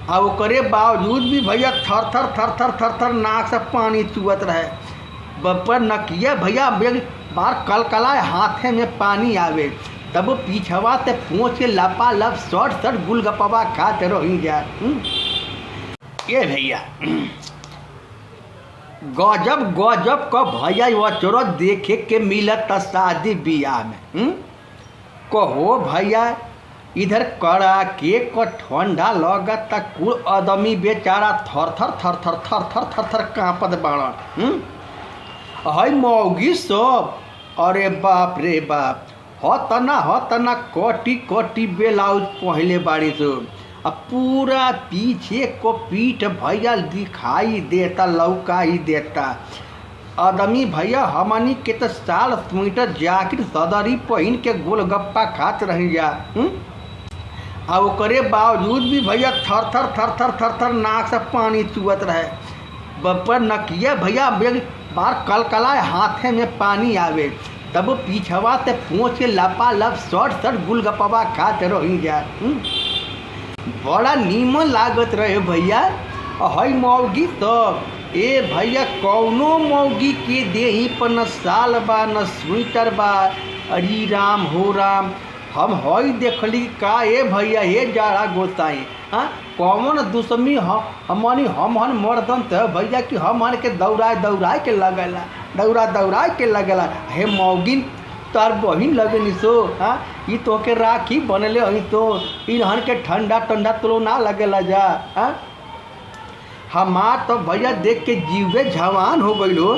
आ ओकरे बावजूद भी भैया थर थर थर थर थर थर नाक से पानी चुअत रहे। पर नकिया भैया बार कलकलाए हाथे में पानी आवे, तब वो पीछवा से पहुँच के लपा लप शॉर्ट शॉर्ट गुलगप्पा खाते रही जा। ये भैया गजब गजब का भैया वचरो देखे के मिलत शादी बियाह में। कहो भैया इधर कड़ा के को ठंडा लगत कुल आदमी बेचारा थर थर थर थर थर थर थर थर कांपत बाड़न। हई मौगी सब, अरे बाप रे बाप, हतना कोटी कोटी ब्लाउज पहले बाड़ी सो, अब पूरा पीछे को पीठ भैया दिखाई देता लौकाई देता। आदमी भैया हमनी के तो साल स्वेटर जैकेट सदरी पहन के गोलगप्पा खात रही जा। आ ओकरे बावजूद भी भैया थर थर थर थर थर थर नाक से पानी चुअत रहे। पर नकिया भैया बार कलकलाए हाथे में पानी आवे, तब वो पीछवा से पहुँच के लपा लप शॉर्ट शॉर्ट गुलगप्पा खाते रही जा। बड़ा नीमन लागत रहे भैया। हई मौगी सब, ए भैया कौनो मौगी के देही पर न साल बा न स्वेटर बा। अरे राम हो राम, हम हई देखली का ए भैया हे जाड़ा गोसाई। हाँ कौन दुश्मनी हमन मर्दन तो भैया कि हमन के दौड़ा के लगला, दौड़ा के लगला। हे मौगिन तार बहिन लगनी सो। हाँ ये तो के राखी बनले हई तो इन्हन के ठंडा ठंडा तो ना लगेला जा। हाँ हमार तो भैया देख के जीवे जवान हो गई हो।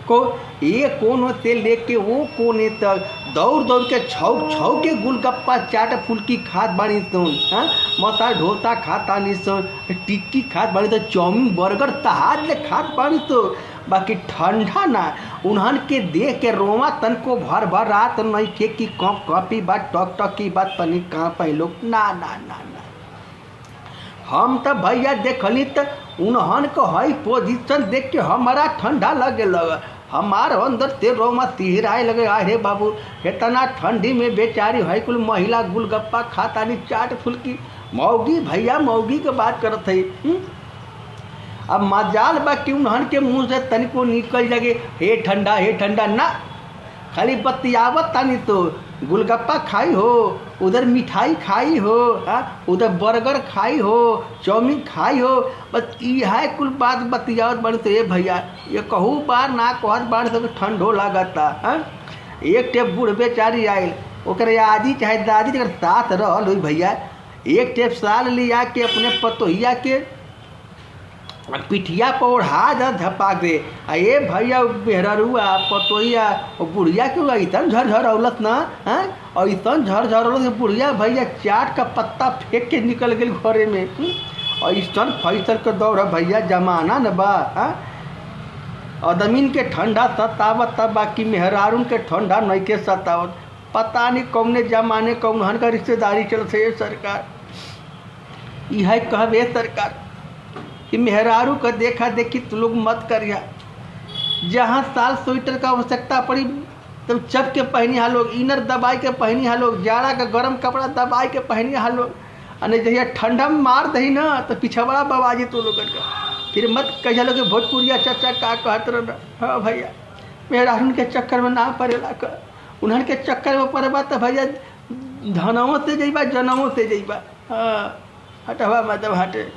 को ये कोने से लेके वो कोने तक दौड़ के छौ के गुलगप्पा चाट फुल्की खात बाड़ी तो। हाँ मसाला डोसा खाता नहीं सो, टिक्की खात बाड़ी तो, चाउमीन बर्गर तहार ले खात बाड़ी तो। बाकी ठंडा ना उन्हन के देख के रोमा तन को भर रात नहीं थे कि कप कपी बात टक की बात तनी कहाँ पे लोग ना ना ना ना। हम तो भैया देखली तो उन्हन को हई पोजीशन देख के हमारा ठंडा लगे लगा। हमार अंदर से रोमा सिहराए लगे। अरे बाबू इतना ठंडी में बेचारी हई कुल महिला गुलगप्पा खाता नहीं चाट फुल्की। मौगी भैया मौगी के बात करत है। अब मजाल बा कि उन्हन के मुँह से तनिको निकल जागे हे ठंडा ना, खाली बतियावत तानी तो गुलगप्पा खाई हो, उधर मिठाई खाई हो, हाँ उधर बर्गर खाई हो, चाउमीन खाई हो, बस यह कुल बात बतियावत बड़ी तो ये भैया ये कहू बार ना कहत बार सब ठंडो लागता। हाँ एक टेप बूढ़ बेचारी आयल ओकर आदि चाहे दादी जगह साथ रहल हुई भैया, एक टेप साल लिया के अपने पतोहिया के पिठिया पर ओढ़ा जा धपाक दे। ये भैया बेहरुआ पतोहिया बुढ़िया क्यों ऐसा झरझरौलत ना। हाँ ऐसा झरझरौलत बुढ़िया भैया चाट का पत्ता फेंक के निकल गई घरे में। ऐसा फैसल के दौड़ भैया जमाना न बा। हाँ आदमीन के ठंडा सतावत तब बाकी मेहरारून के ठंडा नहीं के सतावत। पता नहीं कौने जमाने कौन का रिश्तेदारी चलते है सरकार। यह कहबे सरकार कि मेहरारू का देखा देखी तो लोग मत करिया। जहाँ साल स्वेटर का आवश्यकता पड़ी तब चप के पहनी हा लोग, इनर दबाई के पहनी हा लोग, जाड़ा का गर्म कपड़ा दबाई के पहनी हा लोग। अने जहिया ठंडा में मार दही ना तो पिछवाड़ा बबाजी तो लोग का। फिर मत कहिया लोग भोजपुरिया चाचा का कहत रह। हाँ भैया मेहरारू के चक्कर में ना पड़ेला कर, उन्हन के चक्कर में पड़ेबा तो भैया धनवों से जइबा जनवों से जइबा। हाँ हटवा मतलब हटे।